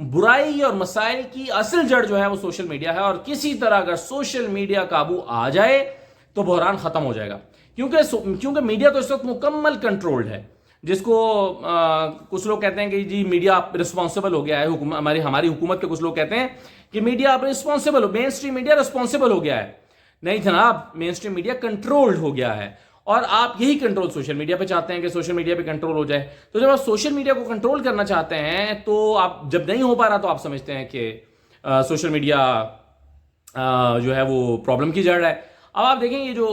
برائی اور مسائل کی اصل جڑ جو ہے وہ سوشل میڈیا ہے، اور کسی طرح اگر سوشل میڈیا قابو آ جائے تو بحران ختم ہو جائے گا، کیونکہ میڈیا تو اس وقت مکمل کنٹرولڈ ہے، جس کو کچھ لوگ کہتے ہیں کہ جی میڈیا رسپانسبل ہو گیا ہے، ہماری حکومت کے کچھ لوگ کہتے ہیں کہ میڈیا اب رسپانسبل ہو، مین اسٹریم میڈیا رسپانسبل ہو گیا ہے۔ نہیں جناب، مین اسٹریم میڈیا کنٹرولڈ ہو گیا ہے، اور آپ یہی کنٹرول سوشل میڈیا پہ چاہتے ہیں کہ سوشل میڈیا پہ کنٹرول ہو جائے۔ تو جب آپ سوشل میڈیا کو کنٹرول کرنا چاہتے ہیں تو آپ جب نہیں ہو پا رہا تو آپ سمجھتے ہیں کہ سوشل میڈیا جو ہے وہ پرابلم کی جڑ ہے۔ اب آپ دیکھیں یہ جو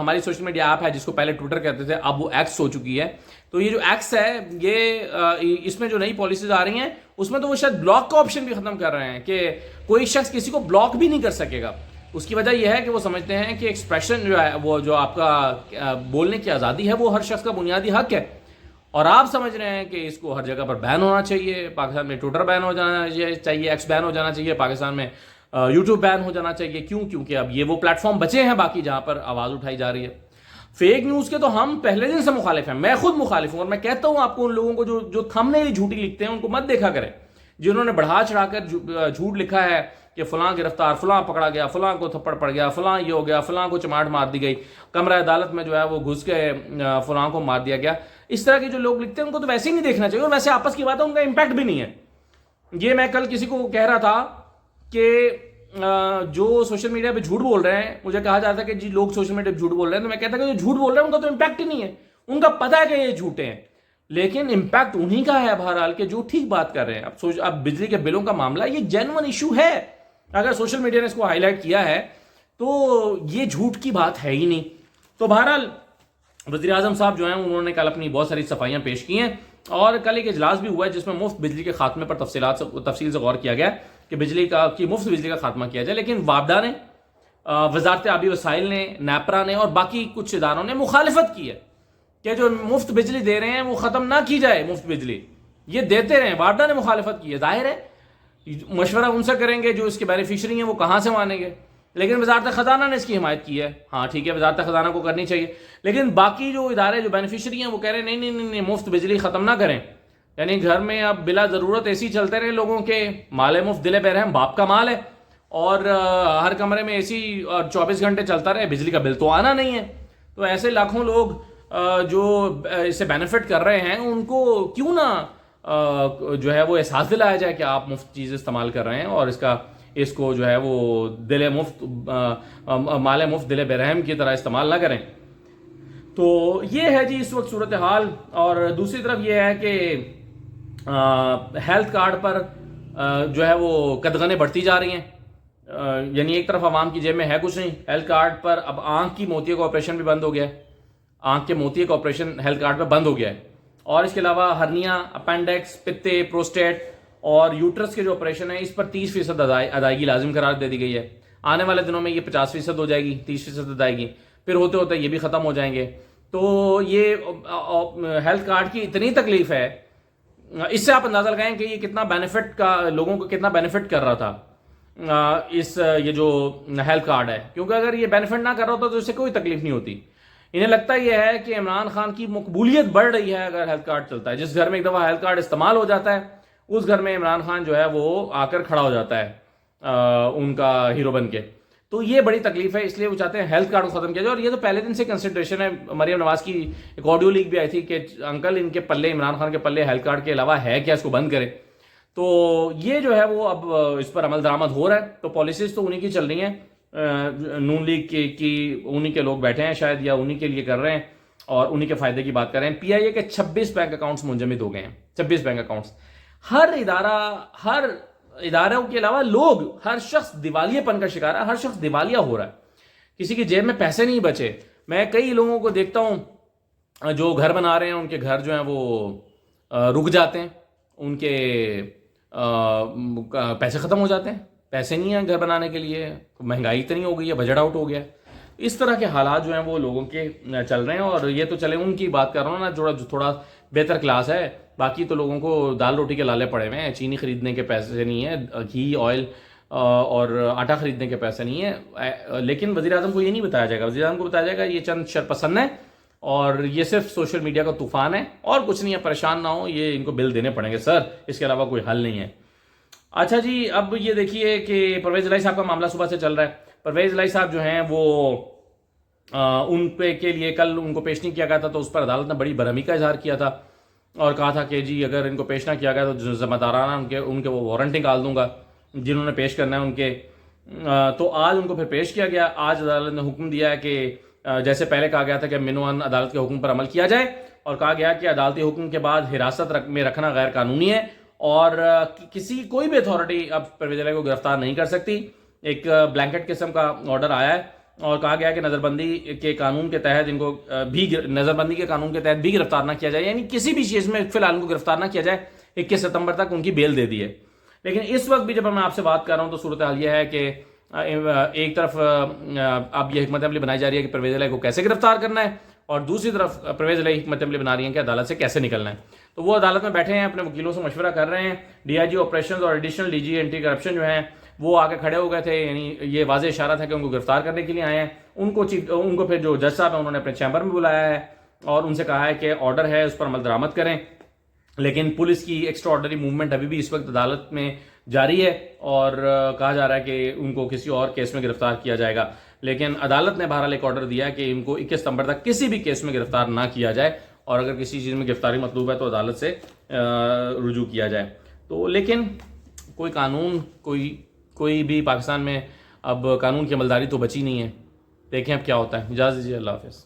ہماری سوشل میڈیا ایپ ہے جس کو پہلے ٹویٹر کہتے تھے، اب وہ ایکس ہو چکی ہے، تو یہ جو ایکس ہے یہ اس میں جو نئی پالیسیز آ رہی ہیں اس میں تو وہ شاید بلاک کا آپشن بھی ختم کر رہے ہیں کہ کوئی شخص کسی کو بلاک بھی نہیں کر سکے گا۔ اس کی وجہ یہ ہے کہ وہ سمجھتے ہیں کہ ایکسپریشن جو ہے وہ جو آپ کا بولنے کی آزادی ہے وہ ہر شخص کا بنیادی حق ہے، اور آپ سمجھ رہے ہیں کہ اس کو ہر جگہ پر بین ہونا چاہیے۔ پاکستان میں ٹویٹر بین ہو جانا چاہیے، ایکس بین ہو جانا چاہیے، پاکستان میں یوٹیوب بین ہو جانا چاہیے۔ کیونکہ اب یہ وہ پلیٹ فارم بچے ہیں باقی جہاں پر آواز اٹھائی جا رہی ہے۔ فیک نیوز کے تو ہم پہلے دن سے مخالف ہیں، میں خود مخالف ہوں، اور میں کہتا ہوں آپ کو ان لوگوں کو جو تھمبنیل جھوٹی لکھتے ہیں ان کو مت دیکھا کریں، جنہوں نے بڑھا چڑھا کر جھوٹ لکھا ہے کہ فلاں گرفتار، فلاں پکڑا گیا، فلاں کو تھپڑ پڑ گیا، فلاں یہ ہو گیا، فلاں کو چماٹ مار دی گئی، کمرہ عدالت میں جو ہے وہ گھس کے فلاں کو مار دیا گیا۔ اس طرح کے جو لوگ لکھتے ہیں ان کو تو ویسے ہی نہیں دیکھنا چاہیے، اور ویسے آپس کی بات ہے، ان کا امپیکٹ بھی نہیں ہے۔ یہ میں کل کسی کو کہہ رہا تھا کہ جو سوشل میڈیا پہ جھوٹ بول رہے ہیں، مجھے کہا جاتا ہے کہ جی لوگ سوشل میڈیا پہ جھوٹ بول رہے ہیں، تو میں کہتا کہ جو جھوٹ بول رہے ہیں ان کا تو امپیکٹ ہی نہیں ہے، ان کا پتہ ہے کہ یہ جھوٹے ہیں، لیکن امپیکٹ انہی کا ہے بہرحال کہ جو ٹھیک بات کر رہے ہیں۔ اب بجلی کے بلوں کا معاملہ یہ جینوئن ایشو ہے، اگر سوشل میڈیا نے اس کو ہائی لائٹ کیا ہے تو یہ جھوٹ کی بات ہے ہی نہیں۔ تو بہرحال وزیر اعظم صاحب جو ہیں انہوں نے کل اپنی بہت ساری صفائیاں پیش کی ہیں، اور کل ایک اجلاس بھی ہوا ہے جس میں مفت بجلی کے خاتمے پر تفصیل سے غور کیا گیا کہ مفت بجلی کا خاتمہ کیا جائے، لیکن وابڈا نے، وزارت آبی وسائل نے، نیپرا نے اور باقی کچھ اداروں نے مخالفت کی ہے کہ جو مفت بجلی دے رہے ہیں وہ ختم نہ کی جائے، مفت بجلی یہ دیتے رہیں۔ وابڈا نے مخالفت کی ہے، ظاہر ہے مشورہ ان سے کریں گے جو اس کے بینیفیشری ہیں، وہ کہاں سے مانیں گے، لیکن وزارت خزانہ نے اس کی حمایت کی ہے۔ ہاں ٹھیک ہے، وزارت خزانہ کو کرنی چاہیے، لیکن باقی جو ادارے جو بینیفیشری ہیں وہ کہہ رہے ہیں نہیں مفت بجلی ختم نہ کریں، یعنی گھر میں اب بلا ضرورت اے سی چلتے رہے لوگوں کے، مال مفت دل بے رحم باپ کا مال ہے، اور ہر کمرے میں اے سی 24 گھنٹے چلتا رہے، بجلی کا بل تو آنا نہیں ہے۔ تو ایسے لاکھوں لوگ جو اس سے بینیفٹ کر رہے ہیں ان کو کیوں نہ جو ہے وہ احساس دلایا جائے کہ آپ مفت چیز استعمال کر رہے ہیں، اور اس کو جو ہے وہ مال مفت دل بے رحم کی طرح استعمال نہ کریں۔ تو یہ ہے جی اس وقت صورتحال۔ اور دوسری طرف یہ ہے کہ ہیلتھ کارڈ پر جو ہے وہ قدغنیں بڑھتی جا رہی ہیں، یعنی ایک طرف عوام کی جیب میں ہے کچھ نہیں، ہیلتھ کارڈ پر اب آنکھ کی موتیے کا آپریشن بھی بند ہو گیا ہے، آنکھ کے موتیے کا آپریشن ہیلتھ کارڈ پہ بند ہو گیا ہے، اور اس کے علاوہ ہرنیا، اپینڈکس، پتے، پروسٹیٹ اور یوٹرس کے جو آپریشن ہیں اس پر 30% ادائیگی لازم قرار دے دی گئی ہے۔ آنے والے دنوں میں یہ 50% ہو جائے گی، 30% ادائیگی، پھر ہوتے ہوتے یہ بھی ختم ہو جائیں گے۔ تو یہ ہیلتھ کارڈ کی اتنی تکلیف ہے، اس سے آپ اندازہ لگائیں کہ یہ کتنا بینیفٹ کا لوگوں کو کتنا بینیفٹ کر رہا تھا یہ جو ہیلتھ کارڈ ہے، کیونکہ اگر یہ بینیفٹ نہ کر رہا ہوتا تو اس سے کوئی تکلیف نہیں ہوتی۔ انہیں لگتا یہ ہے کہ عمران خان کی مقبولیت بڑھ رہی ہے اگر ہیلتھ کارڈ چلتا ہے، جس گھر میں ایک دفعہ ہیلتھ کارڈ استعمال ہو جاتا ہے اس گھر میں عمران خان جو ہے وہ آ کر کھڑا ہو جاتا ہے ان کا ہیرو بن کے۔ تو یہ بڑی تکلیف ہے، اس لیے وہ چاہتے ہیں ہیلتھ کارڈ کو ختم کیا جائے، اور یہ تو پہلے دن سے کنسنٹریشن ہے۔ مریم نواز کی ایک آڈیو لیک بھی آئی تھی کہ انکل ان کے پلے، عمران خان کے پلے ہیلتھ کارڈ کے علاوہ ہے کیا، اس کو بند کریں۔ تو یہ جو ہے وہ اب اس پر عمل درآمد ہو رہا ہے۔ تو پالیسیز تو انہی کی چل رہی ہیں، نون لیگ کی انہی کے لوگ بیٹھے ہیں شاید، یا انہی کے لیے کر رہے ہیں اور انہی کے فائدے کی بات کر رہے ہیں۔ پی آئی اے کے 26 بینک اکاؤنٹس منجمد ہو گئے ہیں، 26 بینک اکاؤنٹس۔ ہر اداروں کے علاوہ لوگ، ہر شخص دیوالیے پن کا شکار ہے، ہر شخص دیوالیہ ہو رہا ہے، کسی کی جیب میں پیسے نہیں بچے۔ میں کئی لوگوں کو دیکھتا ہوں جو گھر بنا رہے ہیں، ان کے گھر جو ہیں وہ رک جاتے ہیں، ان کے پیسے ختم ہو جاتے ہیں، پیسے نہیں ہیں گھر بنانے کے لیے، مہنگائی اتنی ہو گئی ہے، بجٹ آؤٹ ہو گیا ہے۔ اس طرح کے حالات جو ہیں وہ لوگوں کے چل رہے ہیں، اور یہ تو چلے ان کی بات کر رہا ہوں نا جو تھوڑا بہتر کلاس ہے، باقی تو لوگوں کو دال روٹی کے لالے پڑے ہوئے ہیں، چینی خریدنے کے پیسے نہیں ہیں، گھی، آئل اور آٹا خریدنے کے پیسے نہیں ہیں۔ لیکن وزیر اعظم کو یہ نہیں بتایا جائے گا، وزیر اعظم کو بتایا جائے گا یہ چند شرپسند ہیں اور یہ صرف سوشل میڈیا کا طوفان ہے اور کچھ نہیں ہے، پریشان نہ ہو، یہ ان کو بل دینے پڑیں گے سر، اس کے علاوہ کوئی حل نہیں ہے۔ اچھا جی، اب یہ دیکھیے کہ پرویز الہی صاحب کا معاملہ صبح سے چل رہا ہے. پرویز الہی صاحب جو ہیں وہ ان پہ کے لیے کل ان کو پیش نہیں کیا گیا تھا، تو اس پر عدالت نے بڑی برہمی کا اظہار کیا تھا اور کہا تھا کہ جی اگر ان کو پیش نہ کیا گیا تو ذمہ دارانہ ان کے وہ وارنٹ نکال دوں گا جنہوں نے پیش کرنا ہے ان کے. تو آج ان کو پھر پیش کیا گیا. آج عدالت نے حکم دیا ہے کہ جیسے پہلے کہا گیا تھا کہ منوان عدالت کے حکم پر عمل کیا جائے، اور کہا گیا کہ عدالتی حکم کے بعد حراست میں رکھنا غیر قانونی ہے اور کوئی بھی اتھارٹی اب پرویز الہی کو گرفتار نہیں کر سکتی. ایک بلینکٹ قسم کا آرڈر آیا ہے اور کہا گیا کہ نظر بندی کے قانون کے تحت ان کو نظر بندی کے قانون کے تحت بھی گرفتار نہ کیا جائے، یعنی کسی بھی چیز میں فی الحال ان کو گرفتار نہ کیا جائے. 21 ستمبر تک ان کی بیل دے دی ہے. لیکن اس وقت بھی جب میں آپ سے بات کر رہا ہوں تو صورتحال یہ ہے کہ ایک طرف اب یہ حکمت عملی بنائی جا رہی ہے کہ پرویز الہی کو کیسے گرفتار کرنا ہے، اور دوسری طرف پرویز الہی حکمت عملی بنا رہی ہیں کہ عدالت سے کیسے نکلنا ہے. تو وہ عدالت میں بیٹھے ہیں، اپنے وکیلوں سے مشورہ کر رہے ہیں. ڈی آئی جی آپریشنز اور additional D G anti corruption جو ہیں وہ آ کے کھڑے ہو گئے تھے، یعنی یہ واضح اشارہ تھا کہ ان کو گرفتار کرنے کے لیے آئے ہیں. ان کو پھر جو جج صاحب ہیں انہوں نے اپنے چیمبر میں بلایا ہے اور ان سے کہا ہے کہ آرڈر ہے اس پر عمل درآمد کریں. لیکن پولیس کی ایکسٹرا آرڈنری موومنٹ ابھی بھی اس وقت عدالت میں جاری ہے اور کہا جا رہا ہے کہ ان کو کسی اور کیس میں گرفتار کیا جائے گا. لیکن عدالت نے بہرحال ایک آرڈر دیا ہے کہ ان کو 21 ستمبر تک کسی بھی کیس میں گرفتار نہ کیا جائے، اور اگر کسی چیز میں گرفتاری مطلوب ہے تو عدالت سے رجوع کیا جائے. تو لیکن کوئی قانون کوئی بھی پاکستان میں اب قانون کی عملداری تو بچی نہیں ہے. دیکھیں اب کیا ہوتا ہے. اجازت دیجیے، اللہ حافظ.